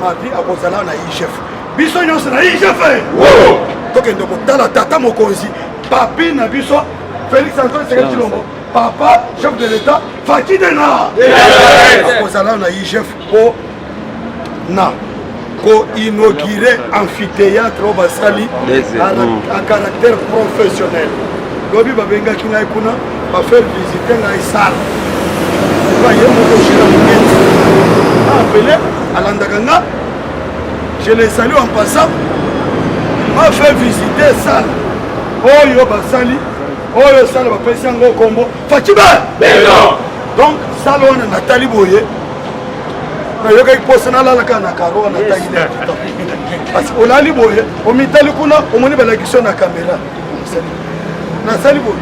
mabi akozala na IGF biso nyonso na IGF tokende kotala tata mokonzi papi na biso Félix Antoine Tshisekedi Tshilombo papa chef de l'état Fatou Dena akozala na IGF po na ko-inauguré amphithéâtre au basali à caractère professionnel. Lobi babenga ki ngai kuna ba faire visiter ngai salle. Ba yemo ko shira mungeti. Appelé alandakanga. Je les salue en passant. Ma fait visiter salle. Oyo basali, oyo salle ba pesi ngo kombo. Fatima. Donc salle on Nathalie Boye. Je vais poser la caméra. Parce que on a liboye, on met la kuna, on met la question na caméra. Na sali boye.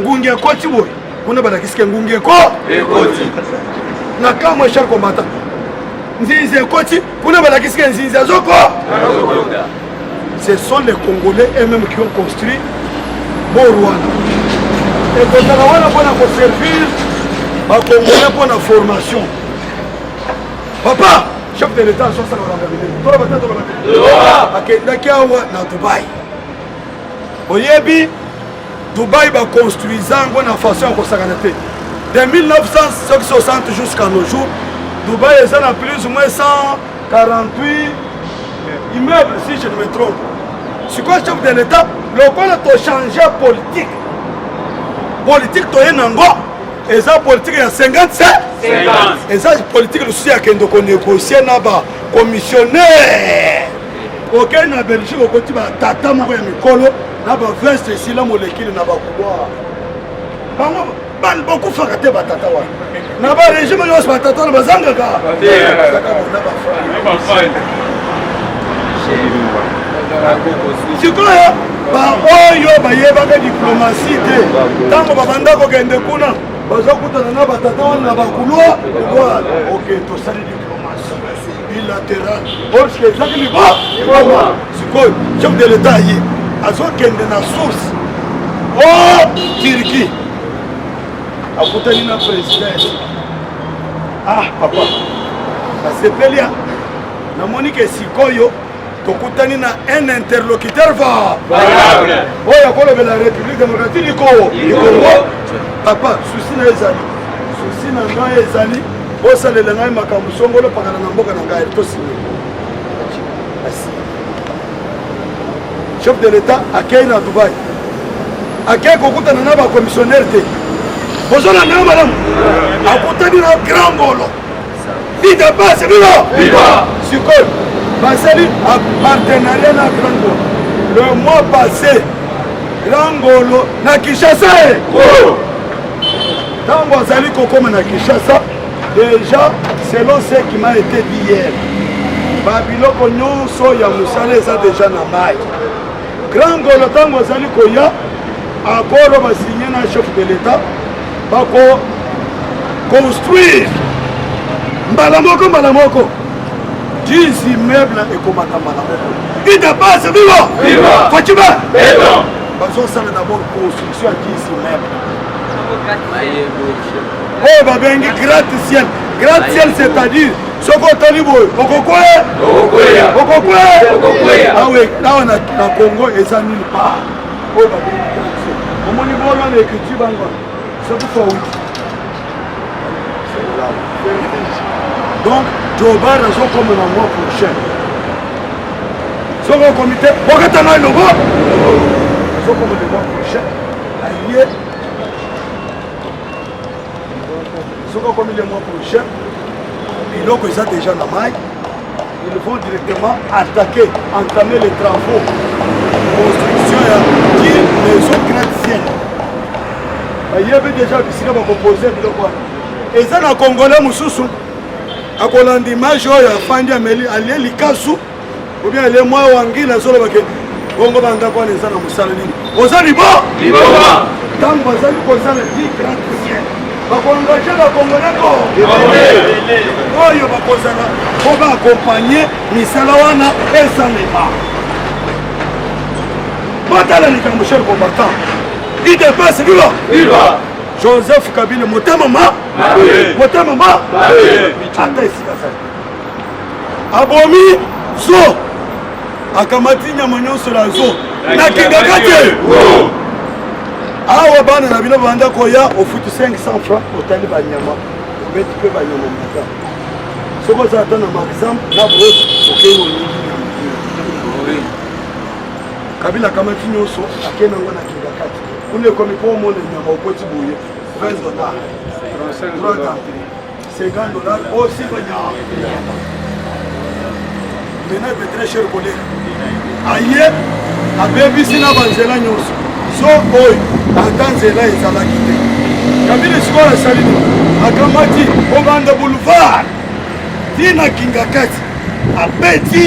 Ngunge koti boye. Kuna bala kiske ngunge ko? Koti. Na kama cher combattant. Nzinze koti, kuna bala kiske nzinze zoko? Ce sont les Congolais eux-mêmes qui ont construit Rwanda. Et quand on a pour servir ma Congolais pour la formation. Papa, chef de l'État, je suis à Dubaï. Oyebi, Dubaï va construire une façon de 1960 jusqu'à nos jours, Dubaï est à plus ou moins 148 immeubles, si je ne me trompe. C'est quoi, chef de l'État? Le point de changer politique. Politique, tu es nango. Et ça, politique, il y a 57. Et ça, politique, aussi, il y a qu'on négocie, il y a un commissionnaire. Aucun na Belgique, au côté de Tata Moué Mikolo, il y a un veste ici, là, molécule, il y a un couloir. Beaucoup de faraté, Tata. Il y a un régime, il y a un Tata, il y a un Zanga. C'est quoi, oyo bayebaka diplomatie te ntango babanda kokende kuna bazokutana na batata wana na bakulwa ok tosali diplomatie bilatérale orske ezaki liboma sikoyo chef de l'état ye azokende na source o Turquie akutani na président papa nasepelia namoni ke sikoyo tokutani na un interlocuteur valable. Oya kolobe la République démocratique du Congo. Papa, souci na ezali. Souci na ngai ezali. Osalela ngai makambo songolo pakana na mboka na ngai to signé. Chef de l'État akei na Dubaï. Akei kokutana na ba commissionnaire te. Bozona na madame. Akutani na Grand Ngolo. Vite passe vilo. Viva. Sikoy. Basali a partenariat na Grand Ngolo. Le mois passé, Grand Ngolo na Kinshasa. Quand vous allez comme na Kinshasa, déjà, selon ce qui m'a été dit hier, Babiloko nyonso ya musala eza déjà na mai. Grand Ngolo quand vous allez koya, accord va signer na chef de l'État, bako construire mbalamoko. 10 immeubles et comme il dépasse, viva! Fatima! Fatima! D'abord construction à 10 immeubles. Oh, babengi gratte-ciel. Gratte-ciel, c'est-à-dire, ce qu'on a dit, ah oui, là on a Congo et ça nulle part. Oh, babengi gratte-ciel. Au mon niveau, on a l'écriture, c'est pour ça. Donc, Joe Biden sont comme le mois prochain. Ils sont au comité. Pourquoi tu as un logo? Ils sont comme le mois prochain. Alliés. Ils sont comme le mois prochain. Et donc, ils sont déjà dans la maille. Ils vont directement attaquer, entamer les travaux. Construction de 10 maisons gratte-ciel. Il y avait déjà ici, on va proposer. Et ça, dans le Congolais, Moussoussou. A Kolandi Majo ya Fandi Ameli aliye likasu ou bien les mois wangila solo bake bongo banda kwa neza na musala nini ozali bo liboma tango bazali kozala di grand ciel bakongaje ba kongoleko oyo bakozala ko ba accompagner misala wana esalema batala ni comme cher combattant il dépasse viva Joseph Kabila motema ma ata esika sali abomi zo akamati nyama nyonso la zo nakingaka te awa bana na bino banda koya ofutu 500 francs otali banyama obeti mpe banyama mata soko oza ata na maxam na brosse okeyi olingi Kabila akamati nyonso akei nango nakingaka te kuna ekomi mpo omona nyama okoti boye $20 $50 aussi banyama maintenant il est très cher collègue aye abebisi na banzela nyonso so oyo ata nzela ezalaki te Kabila sikoyo asali akamati obanda boulevard tina kingakati abeti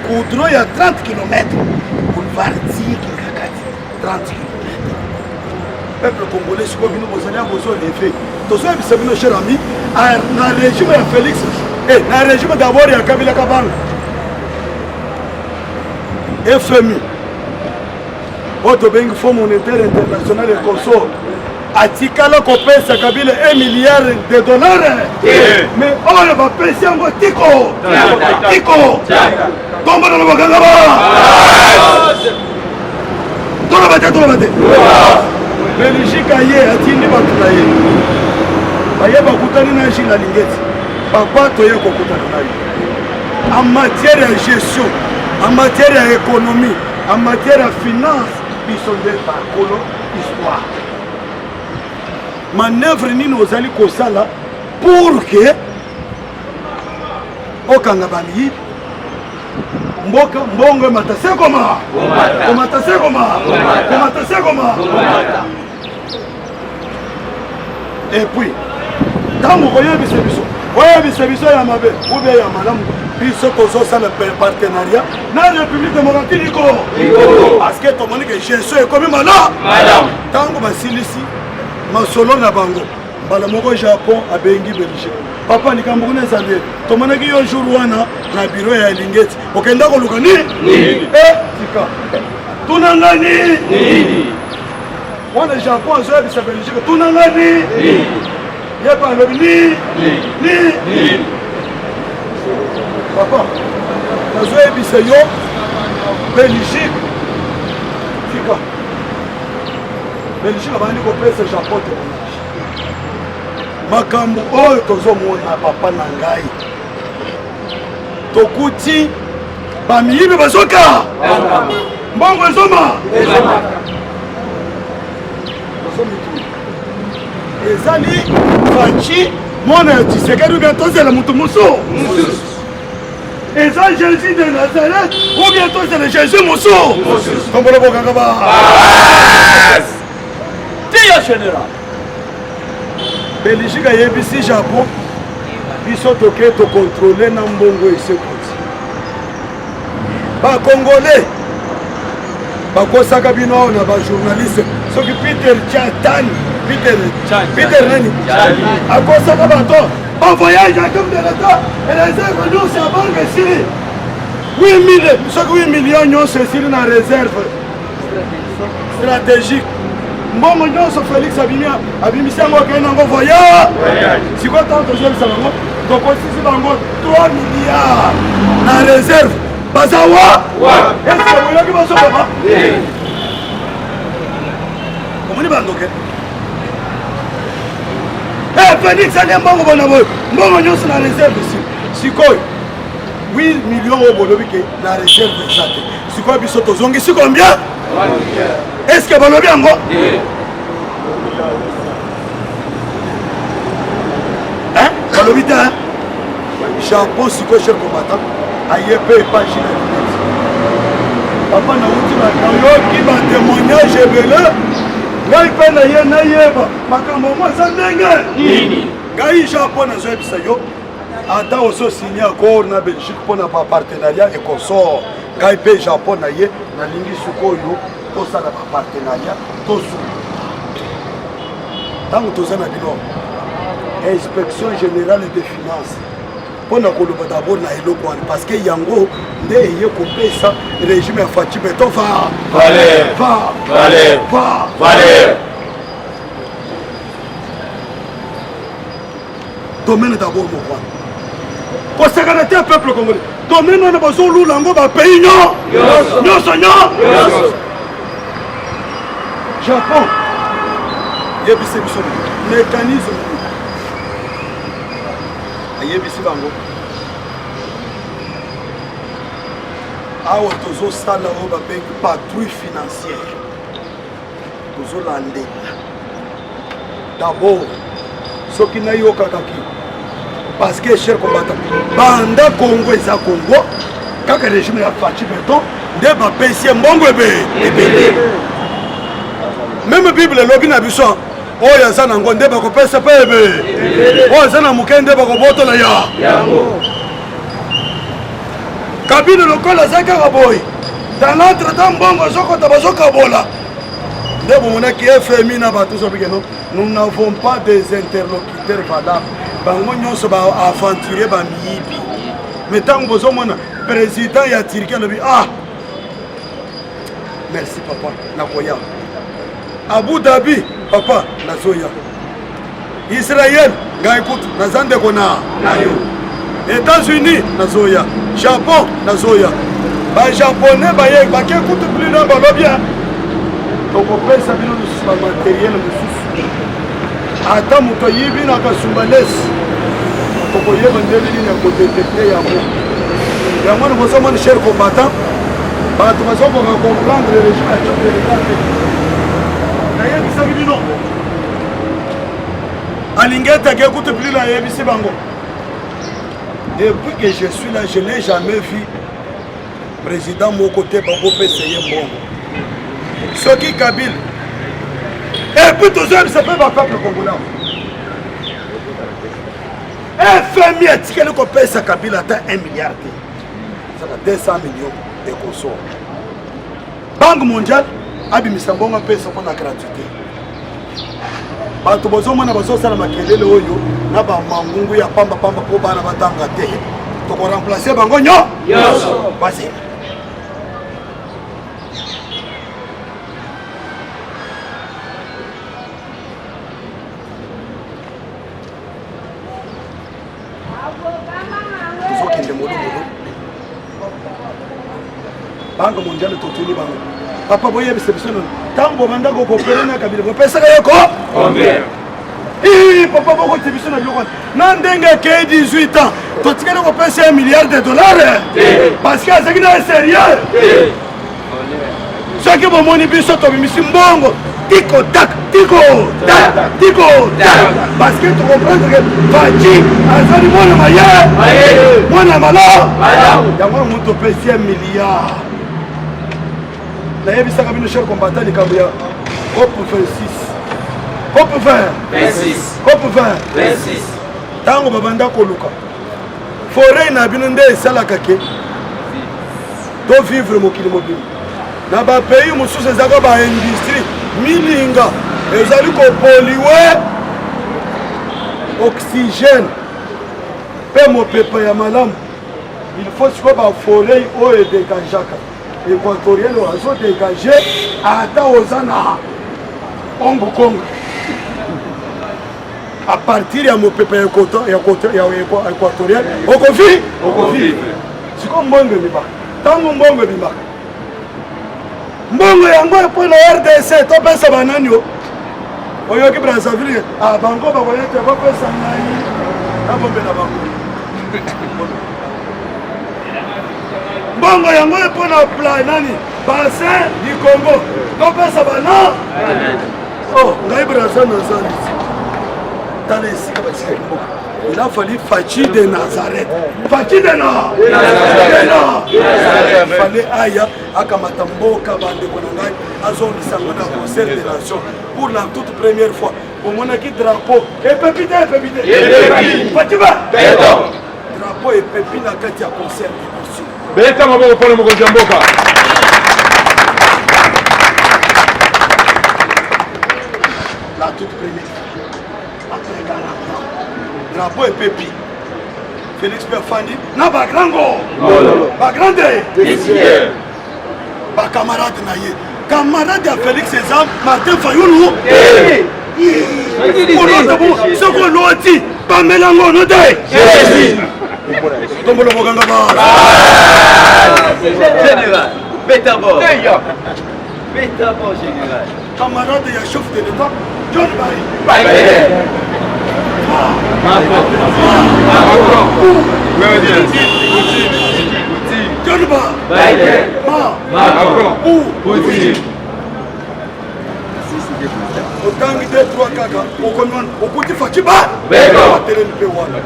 goudron ya 30 km boulevard ti kingakati 30 km peuple congolais sikoyo bino bozali bozo lefe tozoyebisa bino cher ami na régime ya Félix na régime d'abord ya Kabila Kabanga FMI otobengi Fonds monétaire international et consort atikala kopesa Kabila $1 milliard mais oyo bapesi yango tiko tombo na bakanga ba toloba te Belgique aye atindi bato na ye baye bakutani na Gilles Alingeti papa toye kokutana na ye en matière de gestion, en matière d'économie, en matière de finance, ils sont des parcours histoire. Manœuvre ni nos alliés kosala pour que okanga bami mboka mbongo matase koma et puis tant koyebisa biso ya mabe oubien ya malamu biso tozosala partenariat na République démocratique parce que tomoni ke gestion ekomi malamu ntango basilisi masolo na bango mbala moko Japon abengi Belgique papa likambo kuna ezande tomonaki yo jour wana na biro ya Lingeti okenda koluka nini tika tunanga nini wana Japon azoyebisa Belgique tunanga nini yeba alobi nini papa nazoyebisa yo Belgique tika Belgique abandi kopesa Japon te makambo oyo tozomona papa na ngai tokuti bamiyibi bazoka mbongo ezoma ezali faci mwana ya Tshisekedi ou bien tozela mutu musu eza Jésus de Nazareth ou bien tozela Jésus musu tombolo bokanga ba tia général Belgique ayebisi Japon biso toke tokontrole na mbongo esekoti bakongole bakosaka bino awo na bajournaliste soki Peter nani akosaka bato bavoyage à comme de l'État et réserve nyonso ya banque esili 8 millions nyonso esili na réserve stratégique mbongo nyonso Félix abimisi yango okei nango voyage sikoyo ntango tozobisa bango tokosisi bango 3 milliards na réserve baza wa eske boyoki baso papa omoni bandoke Félix ali mbongo bona boyo mbongo nyonso na réserve sikoyo 8 millions oyo bolobi ke na réserve eza te sikoyo biso tozongisi combien est-ce que balobi yango balobi te Japon sikoyo cher combattant aye pe epaji na Lingeti papa nauti nayoki batémoignage ebele ngai mpe na ye nayeba makambo mo eza ndenge ngai Japon nazoyebisa yo ata ozosigne accord na Belgique mpona bapartenariat et consort ngai mpe Japon na ye nalingi sikoyo tosala bapartenariat tosu ntango toza na bino inspection générale des finances mpona koloba d'abord na eloko wana parce que yango nde eye kopesa régime ya Faci Beton domaine d'abord mon roi. Pour s'arrêter un peuple congolais. Domaine on a besoin de l'ango va pays non. Non seigneur. Japon. Yebisi biso mécanisme. Yebisi bango. Awa tozo sala o ba bengi patrouille financière. Tozo landela. D'abord, ce qui n'a eu aucun kaki. Parce que cher combattant, banda Congo et ça Congo, quand le régime a fait béton, de ba PC mbongo ebe. Même Bible lobi na biso, oh ya sana ngonde ba ko pesa pe ebe. Oh sana mukende ba ko boto la ya. Kabine lokola zaka raboy. Dans l'entretemps mbongo zoko tabazoka bola. Nous n'avons pas des interlocuteurs valables. Nous sommes aventuriers. Mais tant que vous êtes le président de la Turquie, merci papa, Nakoya. Abu Dhabi, papa, Nazoya. Israël, écoute, Nazande Kona, États-Unis, Nazoya. Japon, Nazoya. Les Japonais, ils écoutent plus de bien. Donc on peut savoir le matériel ata moto yibi na kasumbalesi tokoyeba ndeli ni ko détecter yango nous sommes chers combattants ba to bazo ko comprendre le régime de l'État d'ailleurs ça veut dire non alingeta ke écoute plus la yebisi bango depuis que je suis là je n'ai jamais vu président mon côté bango essayer bon ce qui Kabyle et puis tous hommes ça peut pas peuple congolais FMI est quel qu'on paye ça Kabyle atteint 1 milliard ça va 200 millions de consos Banque mondiale abimisa mbongo paye ça pour la gratuité bato bozo mona bozo sala makelele oyo na ba mangungu ya pamba po bana batanga te to ko remplacer bango nyo yoso basi. Banque mondiale totuni bango papa boye bisebisono tango banda ko kopela na Kabila ko pesa yoko combien papa boko tibisono biloko na ndenge ke 18 ans to tikana ko pesa $1 milliard parce que c'est une sérieux ce que bon moni biso to bimisi mbongo tiko tak parce que tu comprends que Faji azali mwana maye mwana malo yango muto pesa $1 milliard. D'ailleurs, ça a cher combattant les Cambia. Hop pour faire 6. Hop pour faire 26. Hop pour faire 26. Tango babanda koluka. Forêt na binonde sala kake. Do vivre mokili mobile. Na ba pays mususu ezaka ba industrie milinga ezali ko poliwe oxygène. Pe mo pepa ya malamu. Il faut que ba forêt o e dégagaka. Équatorienne oiseau dégagé à Taozana Ongo Congo à partir de mon pépé équatorienne au Kofi c'est comme Mbongo Biba tant Mbongo Biba Mbongo yango pour la RDC to pesa bananyo oyoki Brazzaville à Bango ba koyete ba pesa nani na bombe na bango Bongo yango pour na plan nani bassin du Congo to pesa bana oh ngai Brazza Nazareth tale sika basika il a fallu Fachi de Nazareth fallait aya akamata mboka bande konangai azoni sangona concert de nation pour la toute première fois au monaki drapeau et pépite Fatima drapeau et pépite na kati ya concert de nation. Beta maboko pole mokonzi ya mboka. La toute première. Après 40 ans. Drapeau et pépi. Félix Perfandi. Na ba grango. Ba grande. Ba camarade na ye. Camarade ya Félix César Martin Fayoulou. C'est qu'on l'a dit. bamelango no te tombolo bokanga ba Général, Betabo. Betabo, général. camarade ya chef de l'état John Barry John Barry otangi te 3 kaka okomona okuti fakiba batelemi mpe wana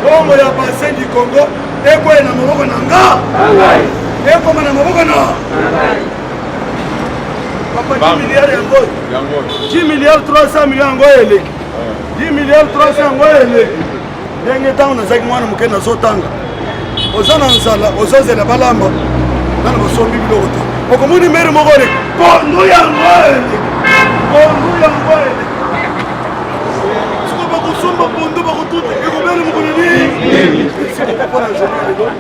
bongo ya bassin du Congo ekoye na maboko na nga ekoma na maboko na papa 10 milliards yango 10 milliards 300 millions yango eleki 10 milliards 300 yango eleki ndenge ntango nazalaki mwana moke nazotanga oza na nzala ozozela balamba nana basombi biloko te okomoni mere moko eleki pondu yango eleki siko bakosomba pondu bakotuta ekobele mokolo nini sikopona journal elo